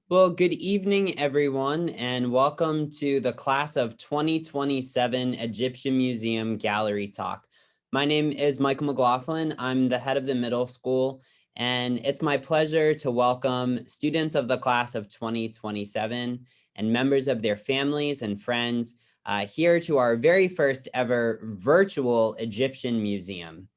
Well, good evening, everyone, and welcome to the class of 2027 Egyptian Museum Gallery Talk. My name is Michael McLaughlin. I'm the head of the middle school, and it's my pleasure to welcome students of the class of 2027 and members of their families and friends here to our very first ever virtual Egyptian museum.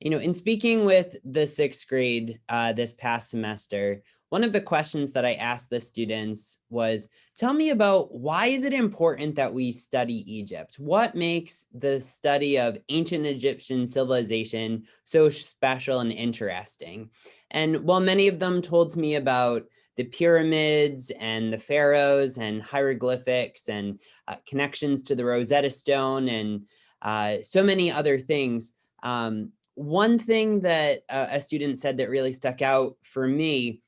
In speaking with the sixth grade this past semester, one of the questions that I asked the students was, tell me about why is it important that we study Egypt? What makes the study of ancient Egyptian civilization so special and interesting? And while many of them told me about the pyramids and the pharaohs and hieroglyphics and connections to the Rosetta Stone and so many other things, one thing that a student said that really stuck out for me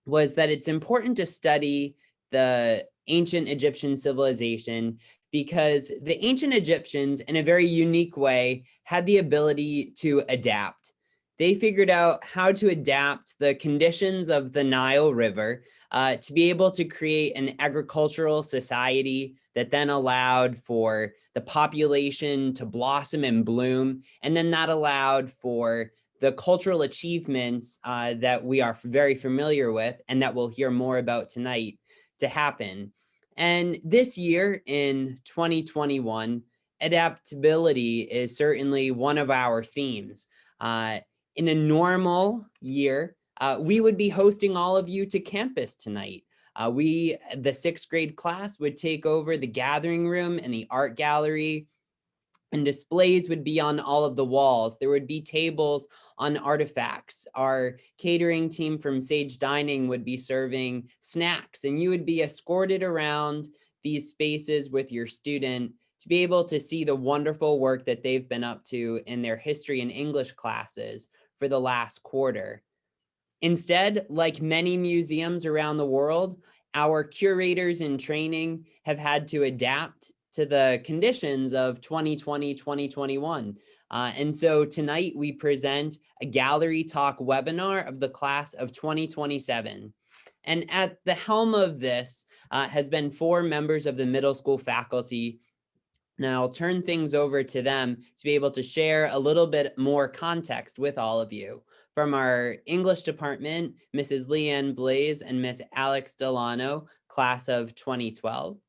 was that it's important to study the ancient Egyptian civilization because the ancient Egyptians, in a very unique way, had the ability to adapt. They figured out how to adapt the conditions of the Nile River to be able to create an agricultural society that then allowed for the population to blossom and bloom. And then that allowed for the cultural achievements that we are very familiar with and that we'll hear more about tonight to happen. And this year in 2021, adaptability is certainly one of our themes. In a normal year, we would be hosting all of you to campus tonight. The sixth grade class would take over the gathering room and the art gallery, and displays would be on all of the walls. There would be tables on artifacts. Our catering team from Sage Dining would be serving snacks, and you would be escorted around these spaces with your student to be able to see the wonderful work that they've been up to in their history and English classes for the last quarter. Instead, like many museums around the world, our curators in training have had to adapt to the conditions of 2020, 2021. And so tonight we present a gallery talk webinar of the class of 2027. And at the helm of this has been 4 members of the middle school faculty. Now I'll turn things over to them to be able to share a little bit more context with all of you. From our English department, Mrs. Leanne Blaze and Miss Alex Delano, class of 2012.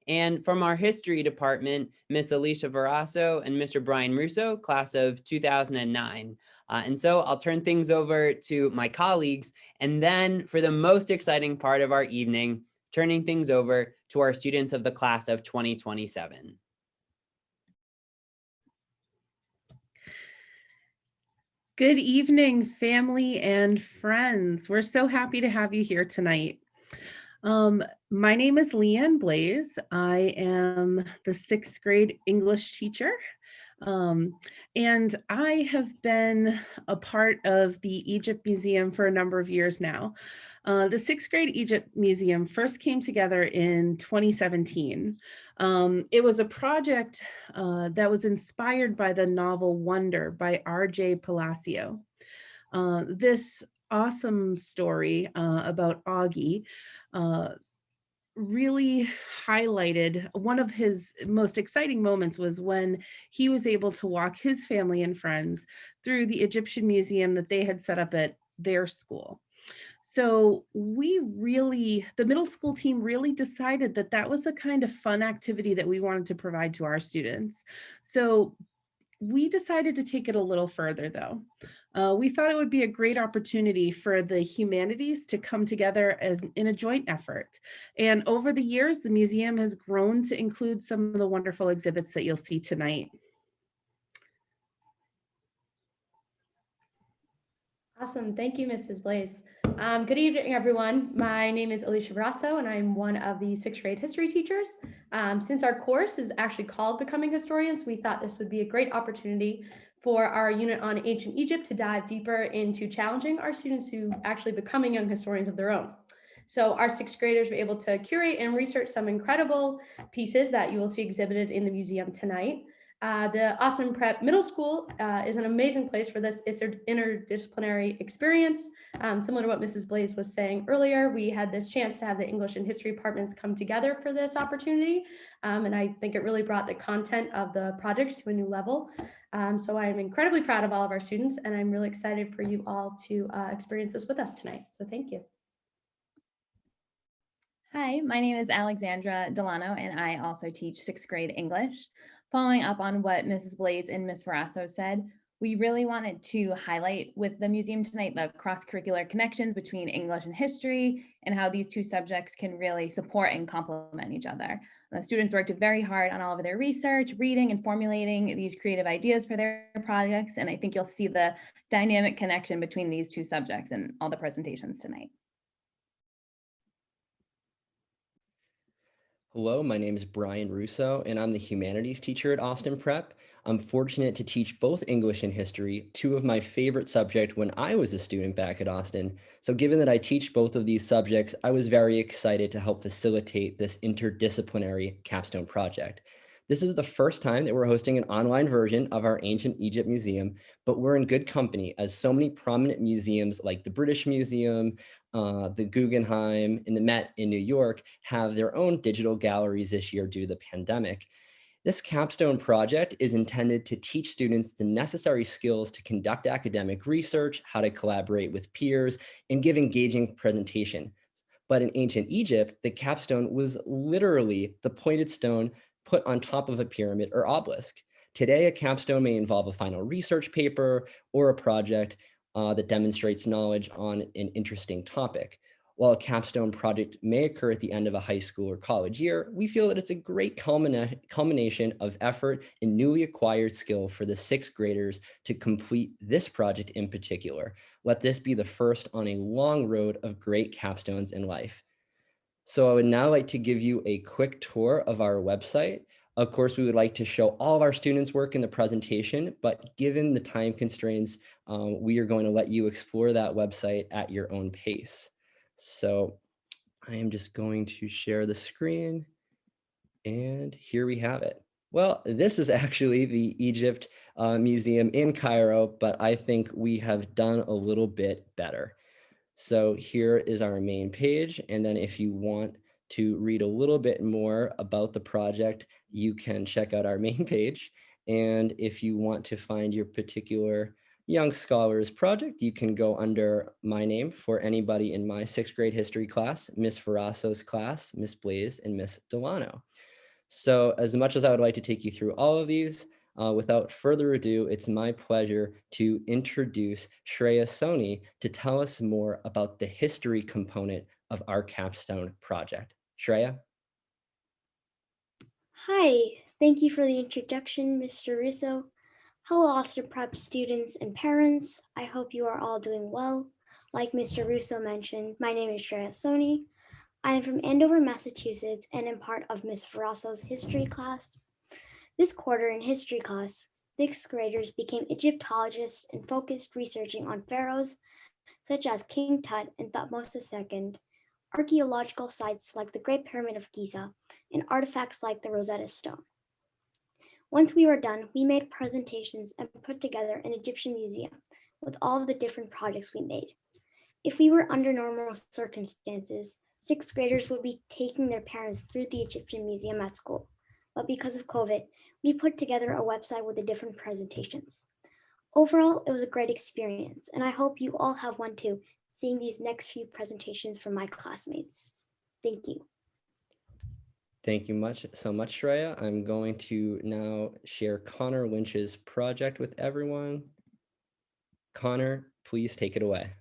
And from our history department, Miss Alicia Verasso and Mr. Brian Russo, class of 2009. And so I'll turn things over to my colleagues. And then for the most exciting part of our evening, turning things over to our students of the class of 2027. Good evening, family and friends. We're so happy to have you here tonight. My name is Leanne Blaze. I am the 6th grade English teacher. And I have been a part of the Egypt Museum for a number of years now. The 6th grade Egypt Museum first came together in 2017. It was a project that was inspired by the novel Wonder by R.J. Palacio. This awesome story about Augie really highlighted one of his most exciting moments was when he was able to walk his family and friends through the Egyptian museum that they had set up at their school. So the middle school team really decided that that was the kind of fun activity that we wanted to provide to our students. So we decided to take it a little further though. We thought it would be a great opportunity for the humanities to come together in a joint effort. And over the years, the museum has grown to include some of the wonderful exhibits that you'll see tonight. Awesome. Thank you, Mrs. Blaze. Good evening, everyone. My name is Alicia Brasso, and I'm one of the 6th grade history teachers. Since our course is actually called Becoming Historians, we thought this would be a great opportunity for our unit on ancient Egypt to dive deeper into challenging our students to actually becoming young historians of their own. So our 6th graders were able to curate and research some incredible pieces that you will see exhibited in the museum tonight. The Austin Prep Middle School is an amazing place for this interdisciplinary experience. Similar to what Mrs. Blaze was saying earlier, we had this chance to have the English and history departments come together for this opportunity. And I think it really brought the content of the project to a new level. So I'm incredibly proud of all of our students, and I'm really excited for you all to experience this with us tonight. So thank you. Hi, my name is Alexandra Delano, and I also teach sixth grade English. Following up on what Mrs. Blaze and Ms. Verasso said, we really wanted to highlight with the museum tonight the cross-curricular connections between English and history and how these two subjects can really support and complement each other. The students worked very hard on all of their research, reading, and formulating these creative ideas for their projects, and I think you'll see the dynamic connection between these two subjects in all the presentations tonight. Hello, my name is Brian Russo, and I'm the humanities teacher at Austin Prep. I'm fortunate to teach both English and history, two of my favorite subjects when I was a student back at Austin. So given that I teach both of these subjects, I was very excited to help facilitate this interdisciplinary capstone project. This is the first time that we're hosting an online version of our Ancient Egypt Museum, but we're in good company as so many prominent museums like the British Museum, the Guggenheim, and the Met in New York have their own digital galleries this year due to the pandemic. This capstone project is intended to teach students the necessary skills to conduct academic research, how to collaborate with peers, and give engaging presentations. But in ancient Egypt, the capstone was literally the pointed stone put on top of a pyramid or obelisk. Today, a capstone may involve a final research paper or a project that demonstrates knowledge on an interesting topic. While a capstone project may occur at the end of a high school or college year, we feel that it's a great culmination of effort and newly acquired skill for the sixth graders to complete this project in particular. Let this be the first on a long road of great capstones in life. So I would now like to give you a quick tour of our website. Of course, we would like to show all of our students' work in the presentation, but given the time constraints, we are going to let you explore that website at your own pace. So I am just going to share the screen, and here we have it. Well, this is actually the Egypt Museum in Cairo, but I think we have done a little bit better. So here is our main page. And then if you want to read a little bit more about the project, you can check out our main page. And if you want to find your particular Young Scholars project, you can go under my name for anybody in my sixth grade history class, Miss Verasso's class, Miss Blaze, and Miss Delano. So as much as I would like to take you through all of these, without further ado, it's my pleasure to introduce Shreya Soni to tell us more about the history component of our capstone project. Shreya? Hi, thank you for the introduction, Mr. Russo. Hello, Austin Prep students and parents. I hope you are all doing well. Like Mr. Russo mentioned, my name is Shreya Soni. I am from Andover, Massachusetts, and am part of Miss Verasso's history class. This quarter in history class, sixth graders became Egyptologists and focused researching on pharaohs such as King Tut and Thutmose II, archaeological sites like the Great Pyramid of Giza, and artifacts like the Rosetta Stone. Once we were done, we made presentations and put together an Egyptian museum with all of the different projects we made. If we were under normal circumstances, sixth graders would be taking their parents through the Egyptian museum at school. But because of COVID, we put together a website with the different presentations. Overall, it was a great experience, and I hope you all have one too, seeing these next few presentations from my classmates. Thank you. Thank you so much, Shreya. I'm going to now share Connor Lynch's project with everyone. Connor, please take it away.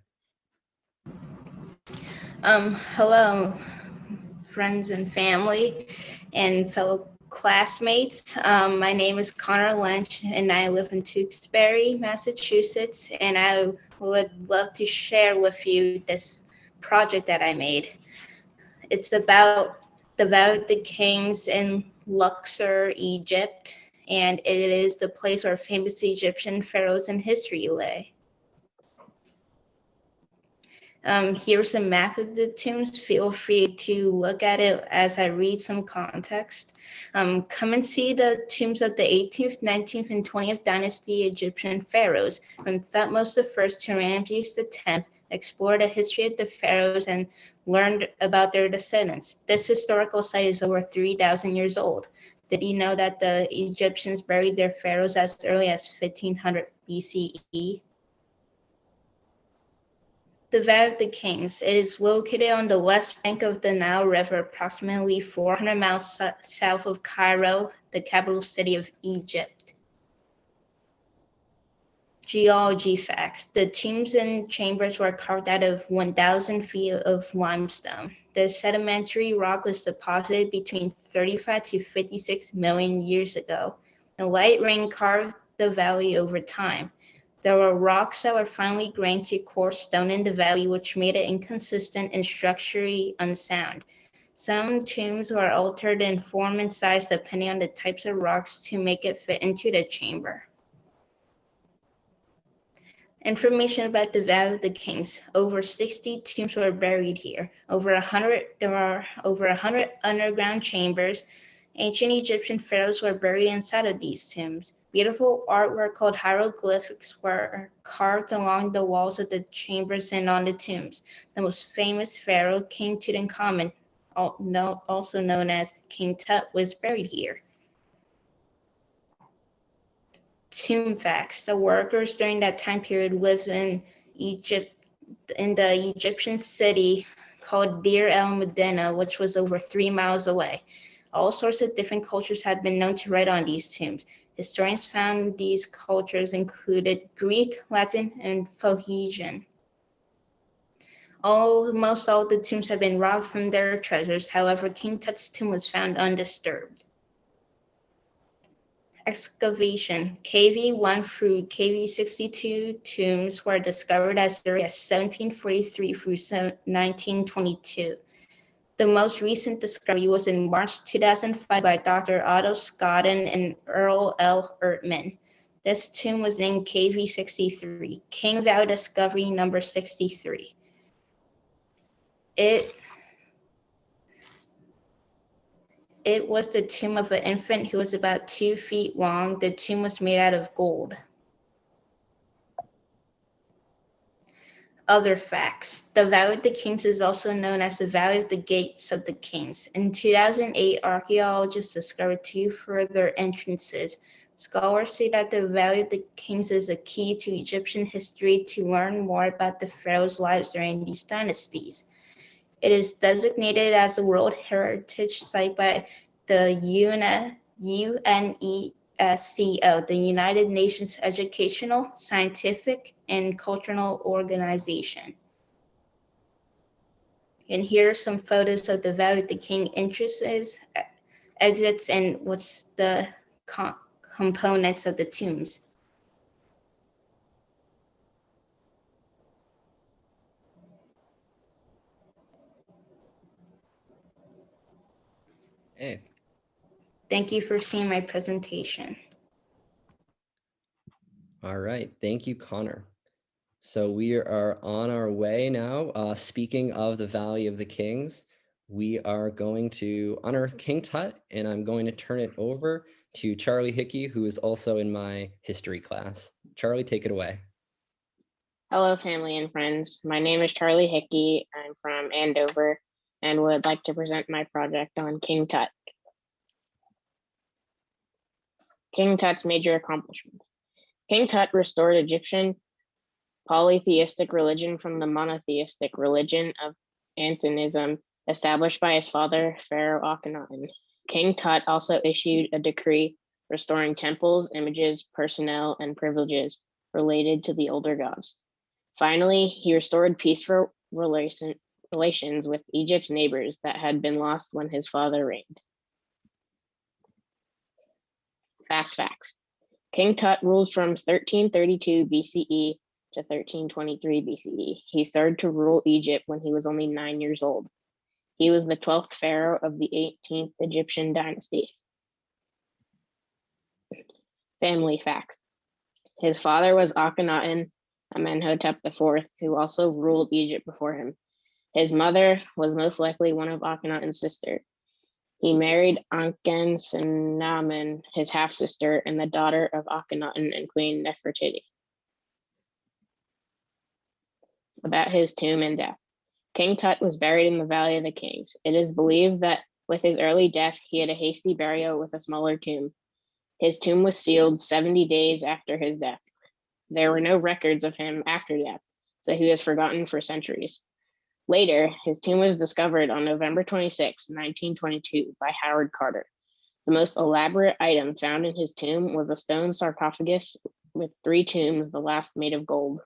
Hello, friends and family and fellow classmates. My name is Connor Lynch and I live in Tewksbury, Massachusetts, and I would love to share with you this project that I made. It's about the Valley of the Kings in Luxor, Egypt, and it is the place where famous Egyptian pharaohs in history lay. Here's a map of the tombs. Feel free to look at it as I read some context. Come and see the tombs of the 18th, 19th, and 20th dynasty Egyptian pharaohs, from Thutmose I to Ramses X. Explore the history of the pharaohs and learn about their descendants. This historical site is over 3,000 years old. Did you know that the Egyptians buried their pharaohs as early as 1500 BCE? The Valley of the Kings. It is located on the west bank of the Nile River, approximately 400 miles south of Cairo, the capital city of Egypt. Geology facts. The tombs and chambers were carved out of 1,000 feet of limestone. The sedimentary rock was deposited between 35 to 56 million years ago. The light rain carved the valley over time. There were rocks that were finely grained to coarse stone in the valley, which made it inconsistent and structurally unsound. Some tombs were altered in form and size depending on the types of rocks to make it fit into the chamber. Information about the Valley of the Kings. Over 60 tombs were buried here. There are over 100 underground chambers. Ancient Egyptian pharaohs were buried inside of these tombs. Beautiful artwork called hieroglyphics were carved along the walls of the chambers and on the tombs. The most famous pharaoh, King Tutankhamun, also known as King Tut, was buried here. Tomb facts. The workers during that time period lived in Egypt, in the Egyptian city called Deir el-Medina, which was over 3 miles away. All sorts of different cultures have been known to write on these tombs. Historians found these cultures included Greek, Latin, and Phoenician. Almost all the tombs have been robbed from their treasures. However, King Tut's tomb was found undisturbed. Excavation. KV1 through KV62 tombs were discovered as early as 1743 through 1922. The most recent discovery was in March 2005 by Dr. Otto Scotten and Earl L. Ertman. This tomb was named KV63, King Valley Discovery number 63. It was the tomb of an infant who was about 2 feet long. The tomb was made out of gold. Other facts. The Valley of the Kings is also known as the Valley of the Gates of the Kings. In 2008, archaeologists discovered 2 further entrances. Scholars say that the Valley of the Kings is a key to Egyptian history to learn more about the pharaohs' lives during these dynasties. It is designated as a World Heritage Site by the UNESCO, the United Nations Educational, Scientific, and Cultural Organization. And here are some photos of the Valley of the King entrances, exits, and what's the components of the tombs. Hey. Thank you for seeing my presentation. All right, thank you, Connor. So we are on our way now. Speaking of the Valley of the Kings, we are going to unearth King Tut, and I'm going to turn it over to Charlie Hickey, who is also in my history class. Charlie, take it away. Hello, family and friends. My name is Charlie Hickey. I'm from Andover and would like to present my project on King Tut. King Tut's major accomplishments. King Tut restored Egyptian polytheistic religion from the monotheistic religion of Antinism established by his father, Pharaoh Akhenaten. King Tut also issued a decree restoring temples, images, personnel, and privileges related to the older gods. Finally, he restored peaceful relations with Egypt's neighbors that had been lost when his father reigned. Facts. King Tut ruled from 1332 BCE to 1323 BCE. He started to rule Egypt when he was only 9 years old. He was the 12th pharaoh of the 18th Egyptian dynasty. Family facts. His father was Akhenaten, Amenhotep IV, who also ruled Egypt before him. His mother was most likely one of Akhenaten's sister. He married Ankhesenamun, his half-sister, and the daughter of Akhenaten and Queen Nefertiti. About his tomb and death. King Tut was buried in the Valley of the Kings. It is believed that with his early death, he had a hasty burial with a smaller tomb. His tomb was sealed 70 days after his death. There were no records of him after death, so he was forgotten for centuries. Later, his tomb was discovered on November 26, 1922, by Howard Carter. The most elaborate item found in his tomb was a stone sarcophagus with 3 tombs, the last made of gold.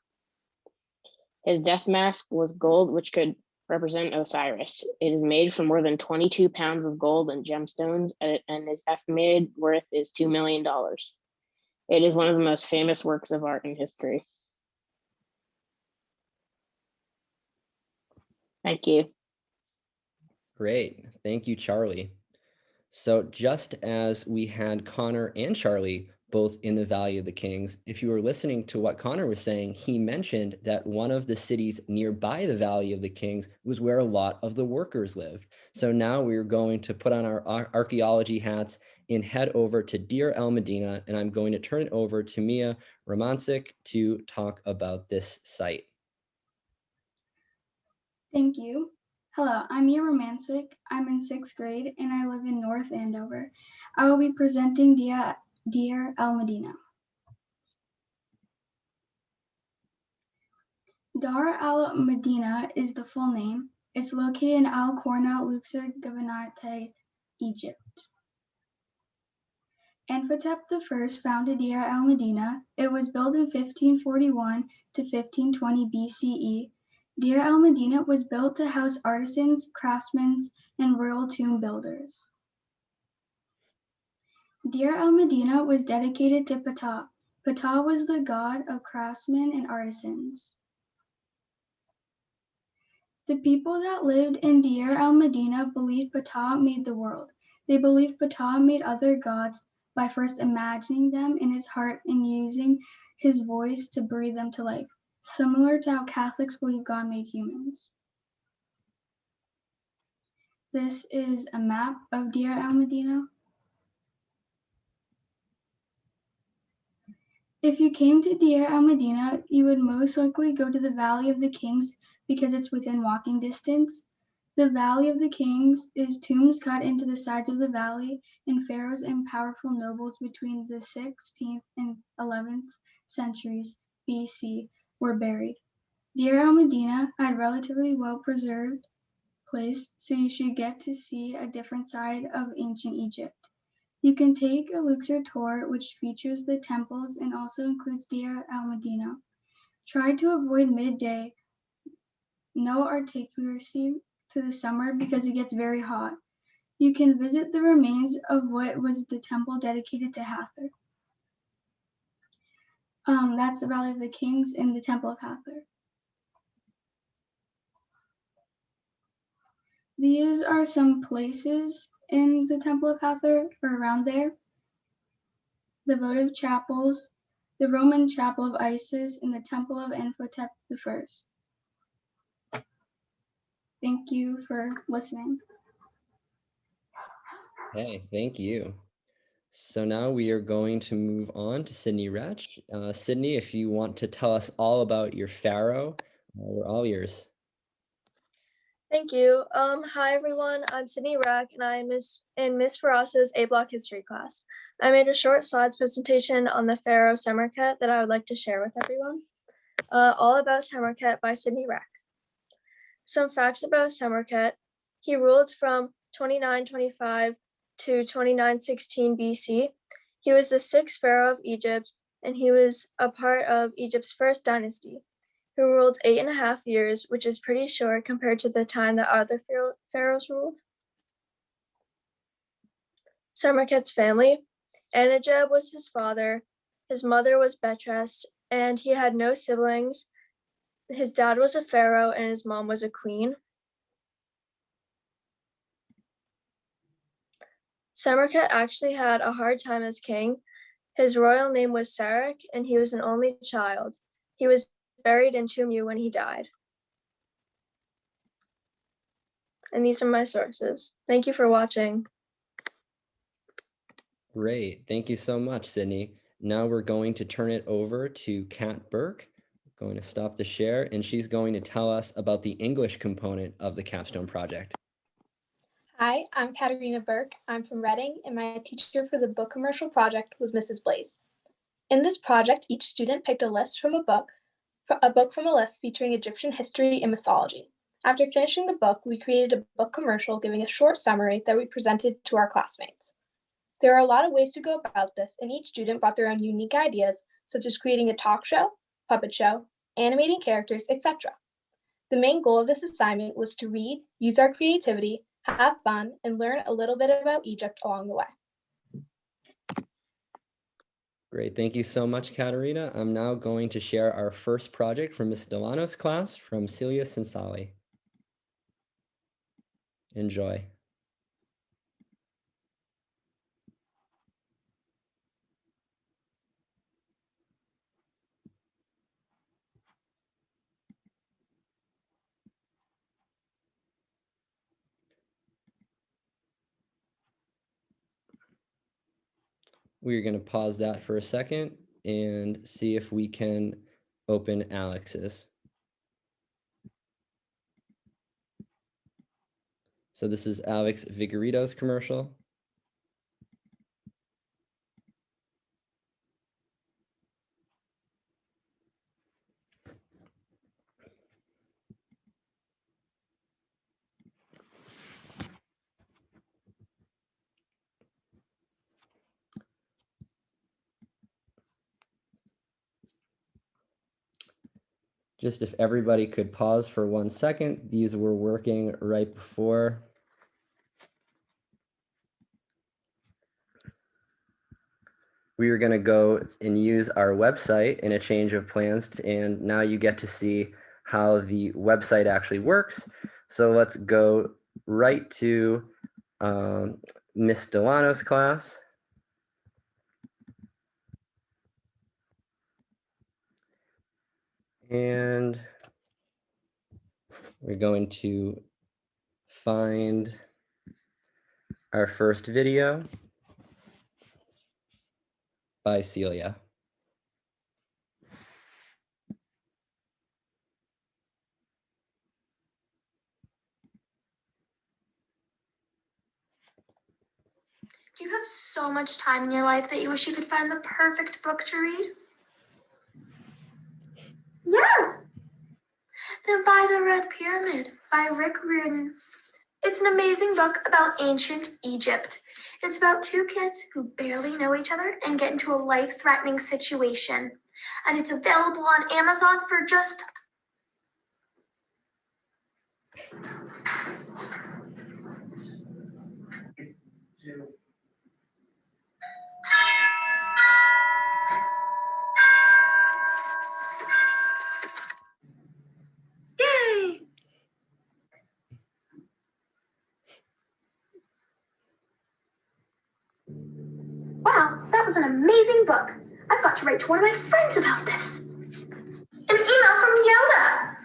His death mask was gold, which could represent Osiris. It is made from more than 22 pounds of gold and gemstones, and its estimated worth is $2 million. It is one of the most famous works of art in history. Thank you. Great. Thank you, Charlie. So just as we had Connor and Charlie both in the Valley of the Kings, if you were listening to what Connor was saying, he mentioned that one of the cities nearby the Valley of the Kings was where a lot of the workers lived. So now we're going to put on our archaeology hats and head over to Deir el-Medina, and I'm going to turn it over to Mia Romancic to talk about this site. Thank you. Hello, I'm Mia Romancic. I'm in 6th grade and I live in North Andover. I will be presenting Deir el-Medina. Deir el-Medina is the full name. It's located in Al Qorna, Luxor Governorate, Egypt. Amenhotep I founded Deir el-Medina. It was built in 1541 to 1520 BCE. Deir el-Medina was built to house artisans, craftsmen, and royal tomb builders. Deir el-Medina was dedicated to Ptah. Ptah was the god of craftsmen and artisans. The people that lived in Deir el-Medina believed Ptah made the world. They believed Ptah made other gods by first imagining them in his heart and using his voice to breathe them to life, similar to how Catholics believe God made humans. This is a map of Deir el-Medina. If you came to Deir el-Medina, you would most likely go to the Valley of the Kings because it's within walking distance. The Valley of the Kings is tombs cut into the sides of the valley, and pharaohs and powerful nobles between the 16th and 11th centuries BC were buried. Deir el-Medina had relatively well-preserved place, so you should get to see a different side of ancient Egypt. You can take a Luxor tour, which features the temples and also includes Deir el-Medina. Try to avoid midday. No articulacy to the summer because it gets very hot. You can visit the remains of what was the temple dedicated to Hathor. That's the Valley of the Kings and the Temple of Hathor. These are some places in the Temple of Hathor or around there. The votive chapels, the Roman Chapel of Isis, and the Temple of Amenhotep I. Thank you for listening. Hey, thank you. So now we are going to move on to Sydney Retch. Sydney, if you want to tell us all about your pharaoh, we're all yours. Thank you. Hi everyone, I'm Sydney Rack and I'm in Miss Ferrasa's A-Block history class. I made a short slides presentation on the pharaoh Samarkand that I would like to share with everyone. All about Samarkand by Sydney Rack. Some facts about Samarkand. He ruled from 2925 to 2916 BC. He was the 6th pharaoh of Egypt and he was a part of Egypt's first dynasty, who ruled 8.5 years, which is pretty short compared to the time that other pharaohs ruled. Samarkand's family. Anajeb was his father, his mother was Betrest, and he had no siblings. His dad was a pharaoh and his mom was a queen. Samarkand actually had a hard time as king. His royal name was Sarak and he was an only child. He was buried in Tomb U when he died. And these are my sources. Thank you for watching. Great. Thank you so much, Sydney. Now we're going to turn it over to Kat Burke. Going to stop the share, and she's going to tell us about the English component of the Capstone Project. Hi, I'm Katarina Burke. I'm from Reading, and my teacher for the book commercial project was Mrs. Blaze. In this project, each student picked a book from a list featuring Egyptian history and mythology. After finishing the book, we created a book commercial giving a short summary that we presented to our classmates. There are a lot of ways to go about this, and each student brought their own unique ideas, such as creating a talk show, puppet show, animating characters, etc. The main goal of this assignment was to read, use our creativity, have fun, and learn a little bit about Egypt along the way. Great, thank you so much, Katarina. I'm now going to share our first project from Ms. Delano's class from Celia Sinsali. Enjoy. We're going to pause that for a second and see if we can open Alex's. So this is Alex Vigorito's commercial. Just if everybody could pause for 1 second, these were working right before. We are going to go and use our website in a change of plans, and now you get to see how the website actually works. So let's go right to Miss Delano's class. And we're going to find our first video by Celia. Do you have so much time in your life that you wish you could find the perfect book to read? Yes! Then buy The Red Pyramid by Rick Riordan. It's an amazing book about ancient Egypt. It's about two kids who barely know each other and get into a life-threatening situation. And it's available on Amazon for just Yay! Wow, that was an amazing book. I've got to write to one of my friends about this. An email from Yoda.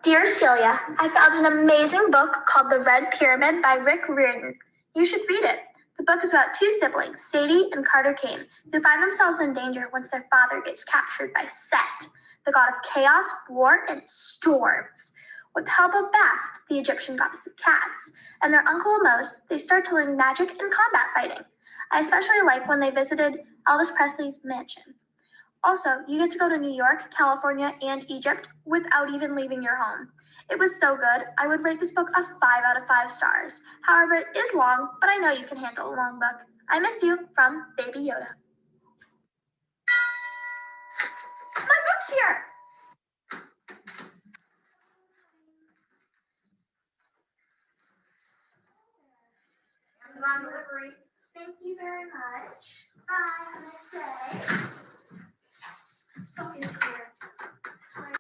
Dear Celia, I found an amazing book called The Red Pyramid by Rick Riordan. You should read it. The book is about two siblings, Sadie and Carter Kane, who find themselves in danger once their father gets captured by Set, the god of chaos, war, and storms. With the help of Bast, the Egyptian goddess of cats, and their uncle Amos, they start to learn magic and combat fighting. I especially like when they visited Elvis Presley's mansion. Also, you get to go to New York, California, and Egypt without even leaving your home. It was so good. I would rate this book a 5 out of 5 stars. However, it is long, but I know you can handle a long book. I miss you, from Baby Yoda. My book's here! Amazon delivery. Thank you very much. Bye. Have a nice day. Yes, book is here. Time to...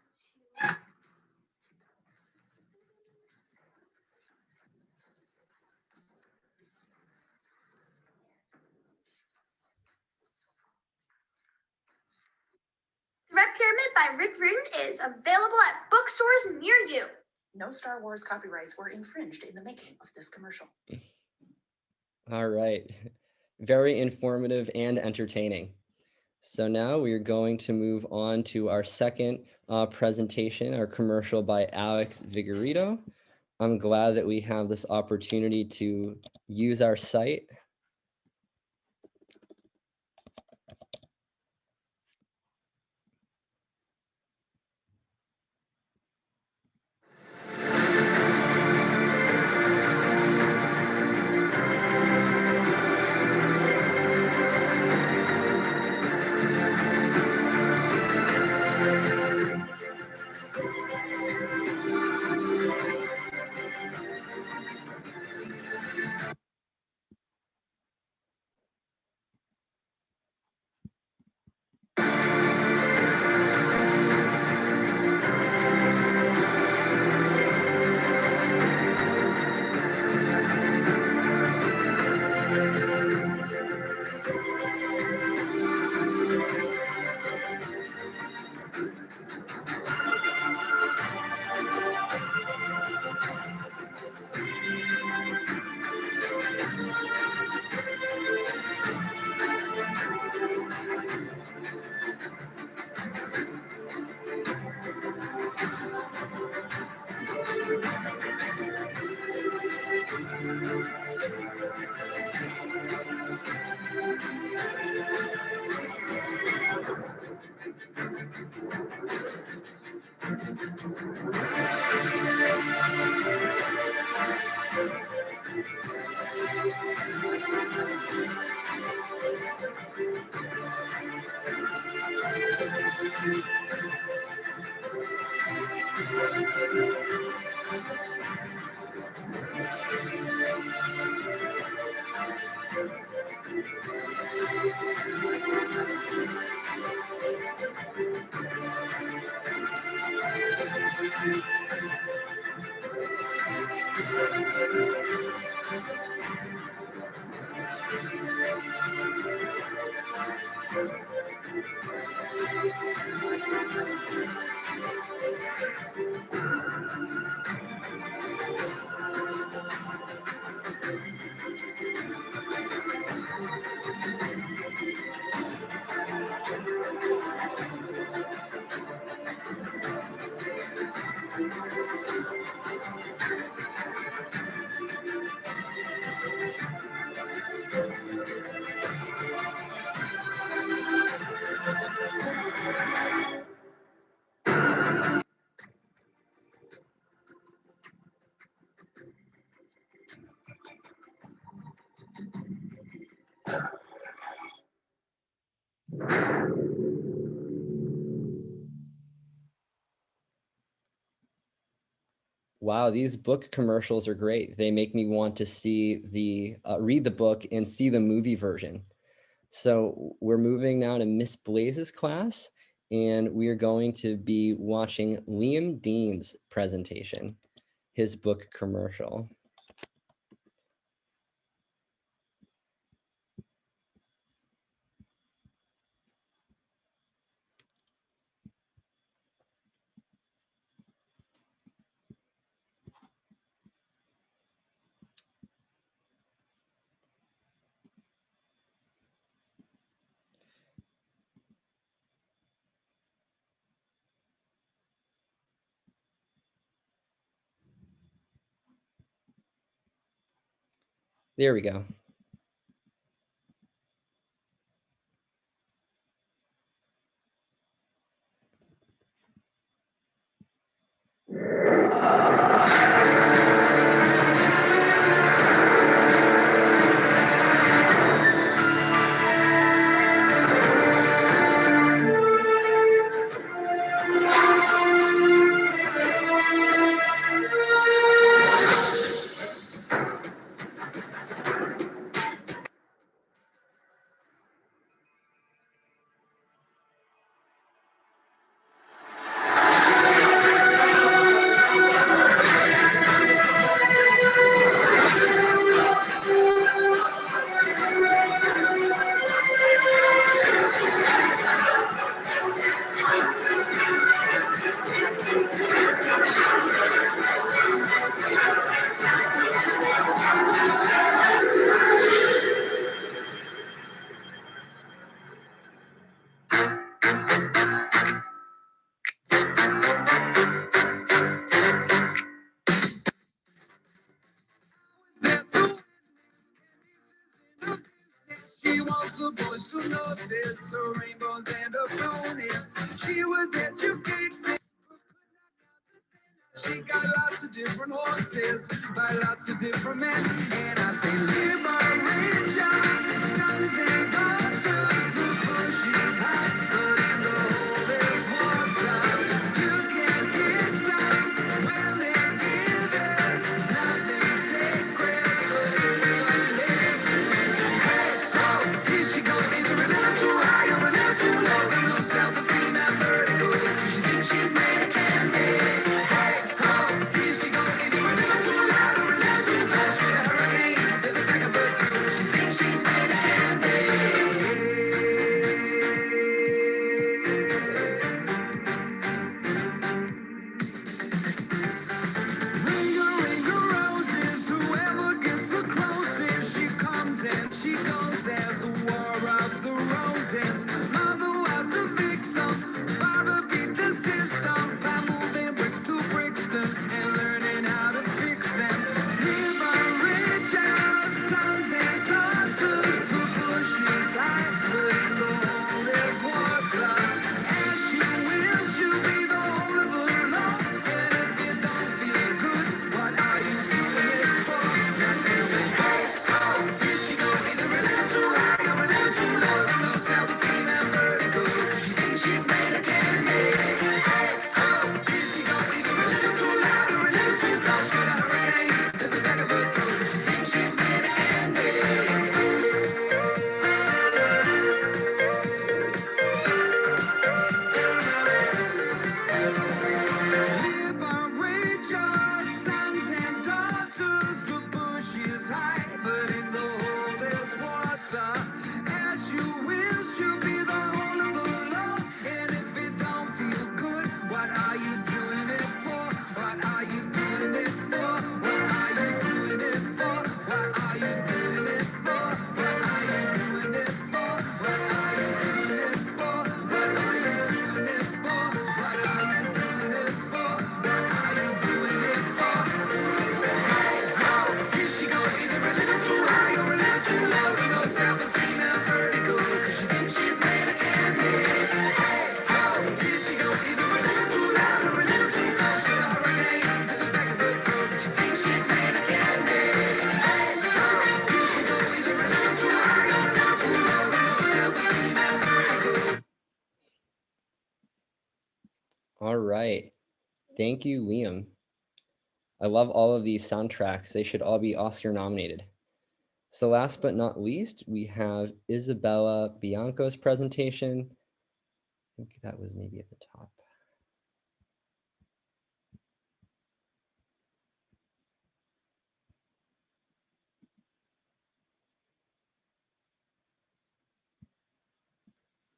The Red Pyramid by Rick Riordan is available at bookstores near you. No Star Wars copyrights were infringed in the making of this commercial. All right. Very informative and entertaining. So now we are going to move on to our second presentation, our commercial by Alex Vigorito. I'm glad that we have this opportunity to use our site. Wow, these book commercials are great. They make me want to see read the book and see the movie version. So we're moving now to Miss Blaze's class, and we are going to be watching Liam Dean's presentation, his book commercial. There we go. hostess, her rainbows and a bonus. She was educated. She got lots of different horses by lots of different men. And I say, liberation, sons and daughters, the bush is high, but in the hole there's water. You can get some when they're given. Nothing sacred, but it's a living. Hey, oh, here she goes, either a little too high or a little too low. Ain't no self-esteem and vertigo, 'cause she thinks she's made of candy. She goes as the war of the roses. Mother was a victim, father beat the system by moving bricks to Brixton and learning how to fix them. Liberation, sons and daughters, the bush is high, but in the hole there's water. As she wills, she'll be the whole of her law. And if you don't feel good, what are you doing it for? Now tell me, hey, oh, here she goes. Self-esteem and vertigo, 'cause she thinks she's made of candy. Hey, oh, here she goes, either a little too loud or a little too close. Got a hurricane to the back of her throat, 'cause she thinks she's made of candy. Liberation, sons and daughters, the bush is high, but in the hole there's water. As you will, she'll be the whole of the law. And if it don't feel good, what are you doing it for? What are you doing it for? What are you doing it for? What are you doing it for? What are you doing it for? What are you doing it for? What are you doing it for? What are you doing it for? What are you doing it for? Hey, ho, here she goes, either a little too high or a little too low. No self-esteem and vertigo, 'cause she thinks she's made of candy. Hey, ho, here she goes, either a little too loud or a little too close. Got a hurricane to the back of her throat, 'cause she thinks she's made of candy. Hey, ho, here she goes, either a little too high or a little too low. No self-esteem and vertigo. All right. Thank you, Liam. I love all of these soundtracks. They should all be Oscar nominated. So last but not least, we have Isabella Bianco's presentation. I think that was maybe at the top.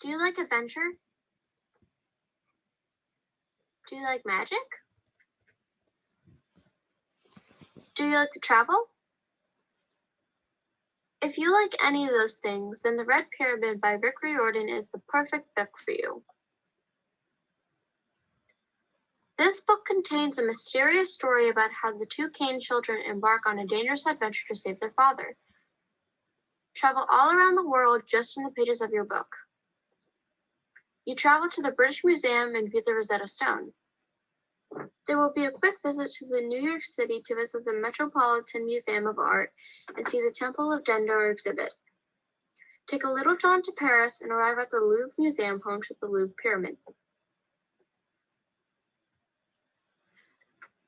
Do you like adventure? Do you like magic? Do you like to travel? If you like any of those things, then The Red Pyramid by Rick Riordan is the perfect book for you. This book contains a mysterious story about how the two Kane children embark on a dangerous adventure to save their father. Travel all around the world just in the pages of your book. You travel to the British Museum and view the Rosetta Stone. There will be a quick visit to the New York City to visit the Metropolitan Museum of Art and see the Temple of Dendur exhibit. Take a little jaunt to Paris and arrive at the Louvre Museum, home to the Louvre Pyramid.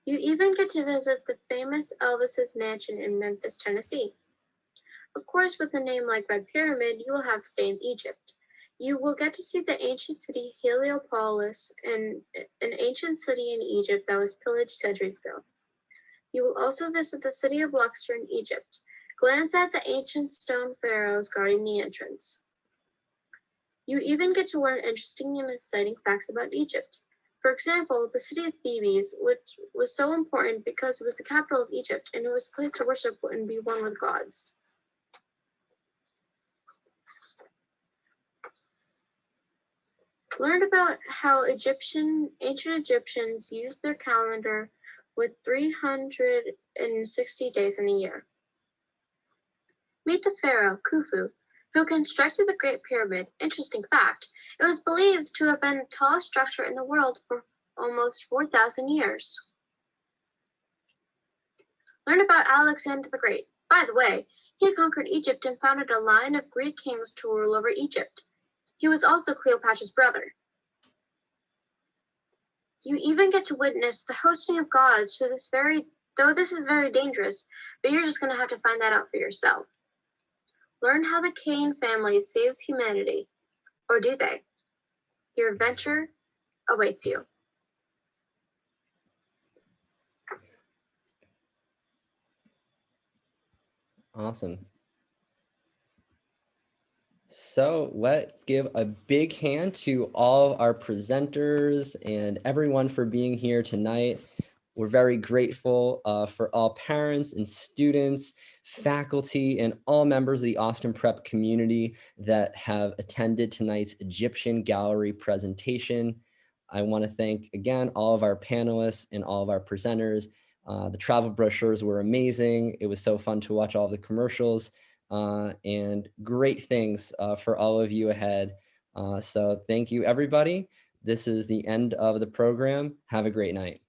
You even get to visit the famous Elvis's mansion in Memphis, Tennessee. Of course, with a name like Red Pyramid, you will have to stay in Egypt. You will get to see the ancient city Heliopolis, an ancient city in Egypt that was pillaged centuries ago. You will also visit the city of Luxor in Egypt. Glance at the ancient stone pharaohs guarding the entrance. You even get to learn interesting and exciting facts about Egypt. For example, the city of Thebes, which was so important because it was the capital of Egypt and it was a place to worship and be one with gods. Learn about how ancient Egyptians used their calendar with 360 days in a year. Meet the pharaoh, Khufu, who constructed the Great Pyramid. Interesting fact, it was believed to have been the tallest structure in the world for almost 4,000 years. Learn about Alexander the Great. By the way, he conquered Egypt and founded a line of Greek kings to rule over Egypt. He was also Cleopatra's brother. You even get to witness the hosting of gods to this though this is very dangerous, but you're just going to have to find that out for yourself. Learn how the Cain family saves humanity. Or do they? Your adventure awaits you. Awesome. So let's give a big hand to all of our presenters and everyone for being here tonight. We're very grateful for all parents and students, faculty, and all members of the Austin Prep community that have attended tonight's Egyptian Gallery presentation. I want to thank again all of our panelists and all of our presenters. The travel brochures were amazing. It was so fun to watch all of the commercials and great things for all of you ahead. So thank you, everybody. This is the end of the program. Have a great night.